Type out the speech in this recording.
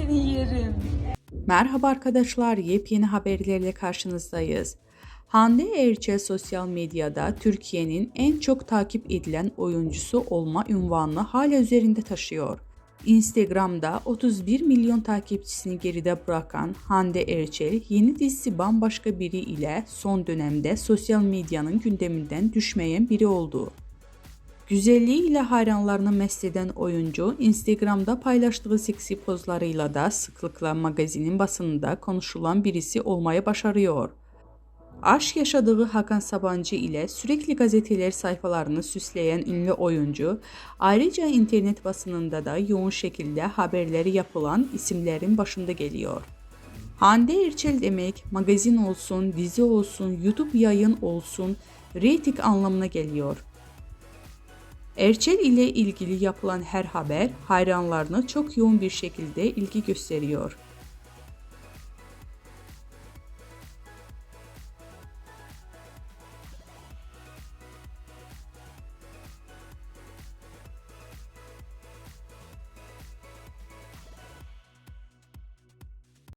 seni yerim. Merhaba arkadaşlar, yepyeni haberlerle karşınızdayız. Hande Erçel sosyal medyada Türkiye'nin en çok takip edilen oyuncusu olma unvanını hala üzerinde taşıyor. Instagram'da 31 milyon takipçisini geride bırakan Hande Erçel, yeni dizisi Bambaşka Biri ile son dönemde sosyal medyanın gündeminden düşmeyen biri oldu. Güzelliğiyle hayranlarını mest eden oyuncu, Instagram'da paylaştığı seksi pozlarıyla da sıklıkla magazinin basınında konuşulan birisi olmayı başarıyor. Aşk yaşadığı Hakan Sabancı ile sürekli gazeteler sayfalarını süsleyen ünlü oyuncu, ayrıca internet basınında da yoğun şekilde haberleri yapılan isimlerin başında geliyor. Hande Erçel demek, magazin olsun, dizi olsun, YouTube yayın olsun, reyting anlamına geliyor. Erçel ile ilgili yapılan her haber hayranlarını çok yoğun bir şekilde ilgi gösteriyor.